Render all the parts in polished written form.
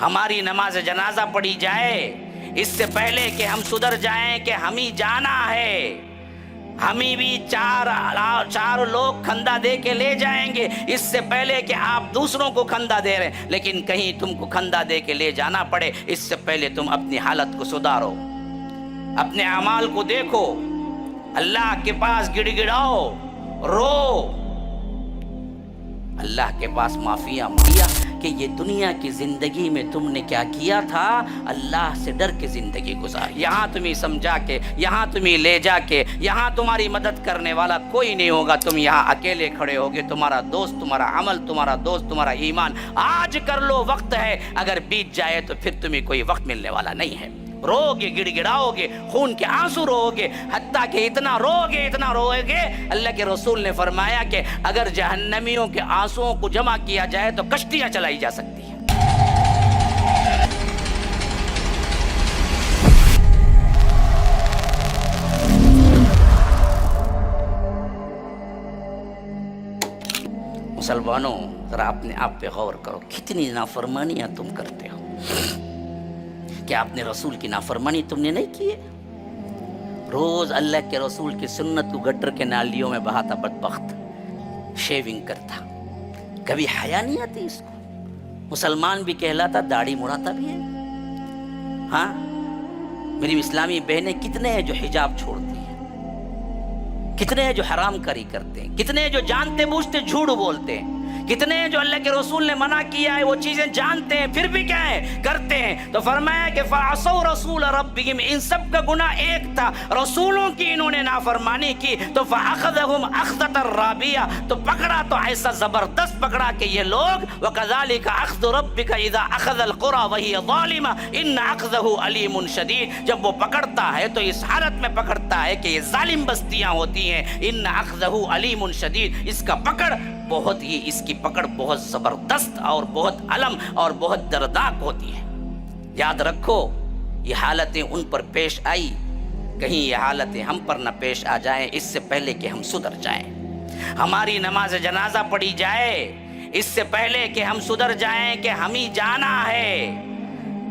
ہماری نماز جنازہ پڑھی جائے اس سے پہلے کہ ہم سدھر جائیں کہ ہم ہی جانا ہے، ہمیں بھی چار لوگ کھندا دے کے لے جائیں گے، اس سے پہلے کہ آپ دوسروں کو کھندا دے رہے ہیں، لیکن کہیں تم کو کھندا دے کے لے جانا پڑے اس سے پہلے تم اپنی حالت کو سدھارو، اپنے اعمال کو دیکھو، اللہ کے پاس گڑ گڑاؤ، رو، اللہ کے پاس معافیاں مانگیا کہ یہ دنیا کی زندگی میں تم نے کیا کیا تھا، اللہ سے ڈر کے زندگی گزاری، یہاں تمہیں سمجھا کے، یہاں تمہیں لے جا کے، یہاں تمہاری مدد کرنے والا کوئی نہیں ہوگا، تم یہاں اکیلے کھڑے ہوگے، تمہارا دوست، تمہارا عمل، تمہارا دوست، تمہارا ایمان، آج کر لو، وقت ہے، اگر بیت جائے تو پھر تمہیں کوئی وقت ملنے والا نہیں ہے، رو گے، گڑ گڑاؤ گے، خون کے آنسو رو گے، حتیٰ کہ اتنا رو گے، اللہ کے رسول نے فرمایا کہ اگر جہنمیوں کے آنسوؤں کو جمع کیا جائے تو کشتیاں چلائی جا سکتی ہیں۔ مسلمانوں، ذرا اپنے آپ پہ غور کرو، کتنی نافرمانیاں تم کرتے ہو، کہ آپ نے رسول کی نافرمانی تم نے نہیں کی ہے؟ روز اللہ کے رسول کی سنت کو گٹر کے نالیوں میں بہاتا بدبخت، شیونگ کرتا، کبھی حیا نہیں آتی اس کو، مسلمان بھی کہلاتا، داڑھی مڑاتا بھی ہے۔ ہاں میری اسلامی بہنیں کتنے ہیں جو حجاب چھوڑتی ہیں، کتنے ہیں جو حرام کاری کرتے ہیں، کتنے ہیں جو جانتے بوجھتے جھوٹ بولتے ہیں، کتنے ہیں جو اللہ کے رسول نے منع کیا ہے وہ چیزیں جانتے ہیں پھر بھی کیا ہے کرتے ہیں۔ تو فرمایا کہ فَعَصَوْا رَسُولَ رَبِّهِمْ، ان سب کا گناہ ایک تھا، رسولوں کی انہوں نے نافرمانی کی، تو فَأَخَذَهُمْ أَخْذَةً رَابِيَةً، تو پکڑا تو ایسا زبردست پکڑا کہ یہ لوگ، وَكَذَلِكَ أَخْذُ رَبِّكَ إِذَا أَخَذَ الْقُرَى وَهِيَ ظَالِمَةٌ إِنَّ أَخْذَهُ أَلِيمٌ شَدِيدٌ، جب وہ پکڑتا ہے تو اس حالت میں پکڑتا ہے کہ یہ ظالم بستیاں ہوتی ہیں، إِنَّ أَخْذَهُ أَلِيمٌ شَدِيدٌ، اس کا پکڑ بہت ہی، اس کی پکڑ بہت زبردست اور بہت علم اور بہت دردناک ہوتی ہے۔ یاد رکھو یہ حالتیں ان پر پیش آئی، کہیں یہ حالتیں ہم پر نہ پیش آ جائیں اس سے پہلے کہ ہم سدھر جائیں، ہماری نماز جنازہ پڑھی جائے اس سے پہلے کہ ہم سدھر جائیں کہ ہم ہی جانا ہے،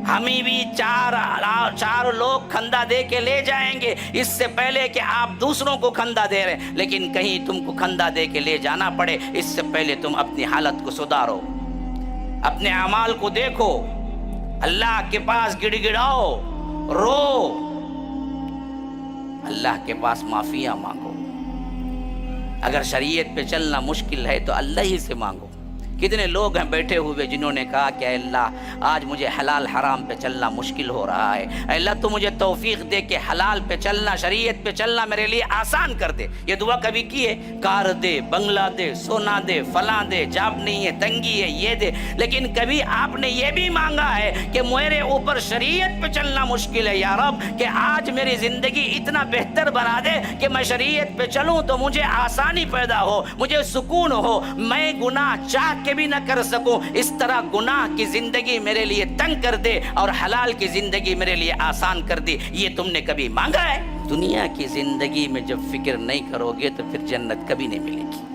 ہمیں بھی چار لوگ کھندا دے کے لے جائیں گے، اس سے پہلے کہ آپ دوسروں کو کھندا دے رہے ہیں، لیکن کہیں تم کو کھندا دے کے لے جانا پڑے اس سے پہلے تم اپنی حالت کو سدھارو، اپنے اعمال کو دیکھو، اللہ کے پاس گڑ گڑاؤ، رو، اللہ کے پاس معافیاں مانگو، اگر شریعت پہ چلنا مشکل ہے تو اللہ ہی سے مانگو۔ کتنے لوگ ہیں بیٹھے ہوئے جنہوں نے کہا کہ اے اللہ آج مجھے حلال حرام پہ چلنا مشکل ہو رہا ہے، اے اللہ تو مجھے توفیق دے کہ حلال پہ چلنا، شریعت پہ چلنا میرے لیے آسان کر دے۔ یہ دعا کبھی کی ہے؟ کار دے، بنگلہ دے، سونا دے، فلاں دے، جاب نہیں ہے، تنگی ہے، یہ دے، لیکن کبھی آپ نے یہ بھی مانگا ہے کہ میرے اوپر شریعت پہ چلنا مشکل ہے یا رب، کہ آج میری زندگی اتنا بہتر بنا دے کہ میں شریعت پہ چلوں تو مجھے آسانی پیدا ہو، مجھے سکون ہو، میں گناہ چاہ کے بھی نہ کر سکوں، اس طرح گناہ کی زندگی میرے لیے تنگ کر دے اور حلال کی زندگی میرے لیے آسان کر دی۔ یہ تم نے کبھی مانگا ہے؟ دنیا کی زندگی میں جب فکر نہیں کرو گے تو پھر جنت کبھی نہیں ملے گی۔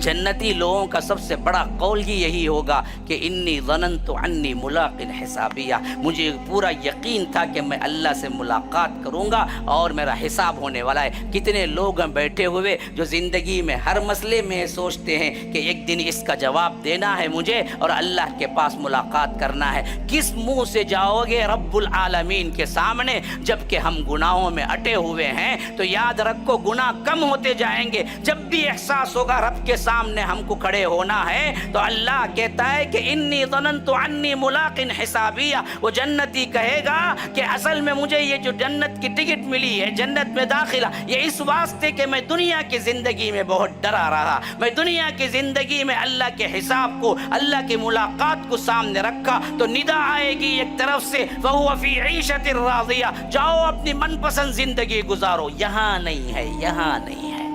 جنتی لوگوں کا سب سے بڑا قول ہی یہی ہوگا کہ انی ظننت انی ملاق حسابیہ، مجھے پورا یقین تھا کہ میں اللہ سے ملاقات کروں گا اور میرا حساب ہونے والا ہے۔ کتنے لوگ ہیں بیٹھے ہوئے جو زندگی میں ہر مسئلے میں سوچتے ہیں کہ ایک دن اس کا جواب دینا ہے مجھے اور اللہ کے پاس ملاقات کرنا ہے۔ کس منہ سے جاؤ گے رب العالمین کے سامنے جب کہ ہم گناہوں میں اٹے ہوئے ہیں؟ تو یاد رکھو گناہ کم ہوتے جائیں گے، جب بھی احساس ہوگا رب کے سامنے ہم کو کھڑے ہونا ہے تو اللہ کہتا ہے کہ انی ظننت انی ملاق حسابیہ، وہ جنتی کہے گا کہ اصل میں مجھے یہ جو جنت کی ٹکٹ ملی ہے، جنت میں داخلہ، یہ اس واسطے کہ میں دنیا کی زندگی میں بہت ڈرا رہا، میں دنیا کی زندگی میں اللہ کے حساب کو، اللہ کی ملاقات کو سامنے رکھا، تو ندا آئے گی ایک طرف سے فَهُوَ فِي عِيشَةٍ رَاضِيَةٍ، جاؤ اپنی من پسند زندگی گزارو۔ یہاں نہیں ہے، یہاں نہیں ہے،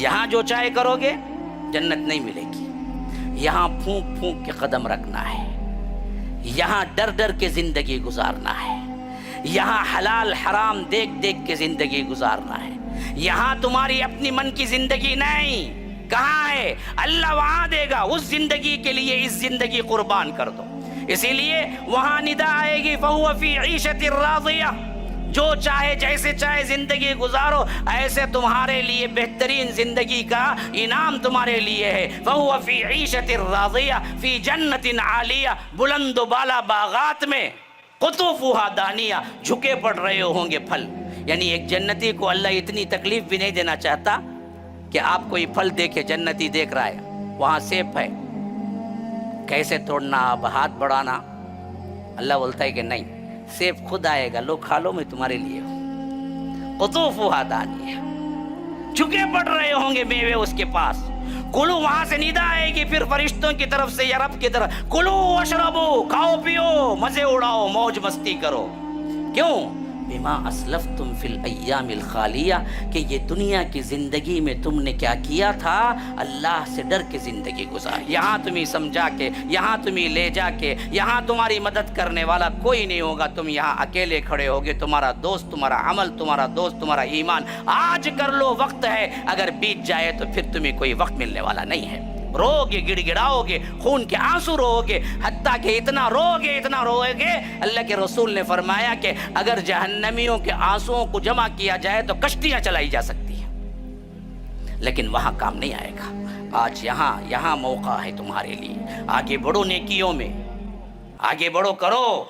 یہاں جو چاہے کرو گے جنت نہیں ملے گی، یہاں پھونک پھونک کے قدم رکھنا ہے، یہاں ڈر ڈر کے زندگی گزارنا ہے، یہاں حلال حرام دیکھ دیکھ کے زندگی گزارنا ہے، یہاں تمہاری اپنی من کی زندگی نہیں۔ کہاں ہے؟ اللہ وہاں دے گا، اس زندگی کے لیے اس زندگی قربان کر دو، اسی لیے وہاں ندا آئے گی فَهُوَ فِي عِيشَةٍ رَاضِيَةٍ، جو چاہے جیسے چاہے زندگی گزارو، ایسے تمہارے لیے بہترین زندگی کا انعام تمہارے لیے ہے۔ فَهُوَ فِي عِيشَةٍ رَاضِيَةٍ فِي جَنَّةٍ عَالِيَةٍ، بلند و بالا باغات میں، قطوفها دانیہ، جھکے پڑ رہے ہوں گے پھل۔ یعنی ایک جنتی کو اللہ اتنی تکلیف بھی نہیں دینا چاہتا کہ آپ کوئی پھل دیکھے، جنتی دیکھ رہا ہے وہاں سیب ہے، کیسے توڑنا، اب ہاتھ بڑھانا، اللہ بولتا ہے کہ نہیں، سیب خود آئے گا، لو کھا لو، میں تمہارے لیے ہوں۔ قطوفها دانیہ، جھکے پڑ رہے ہوں گے میوے اس کے پاس۔ کلو، وہاں سے ندا آئے گی پھر فرشتوں کی طرف سے یا رب کی طرف، کلو واشربو، کھاؤ پیو، مزے اڑاؤ، موج مستی کرو۔ کیوں؟ بما اسلفتم فی الایام الخالیہ، کہ یہ دنیا کی زندگی میں تم نے کیا کیا تھا، اللہ سے ڈر کے زندگی گزاری۔ یہاں تمہیں سمجھا کے، یہاں تمہیں لے جا کے، یہاں تمہاری مدد کرنے والا کوئی نہیں ہوگا، تم یہاں اکیلے کھڑے ہوگے، تمہارا دوست تمہارا عمل، تمہارا دوست تمہارا ایمان۔ آج کر لو، وقت ہے، اگر بیت جائے تو پھر تمہیں کوئی وقت ملنے والا نہیں ہے۔ رو گے، گڑ گڑاؤ گے، خون کے آنسو رو گے، حتیٰ کہ اتنا رو گے، اتنا رو گے، اللہ کے رسول نے فرمایا کہ اگر جہنمیوں کے آنسوؤں کو جمع کیا جائے تو کشتیاں چلائی جا سکتی ہیں، لیکن وہاں کام نہیں آئے گا۔ آج یہاں موقع ہے تمہارے لیے، آگے بڑھو نیکیوں میں، آگے بڑھو، کرو۔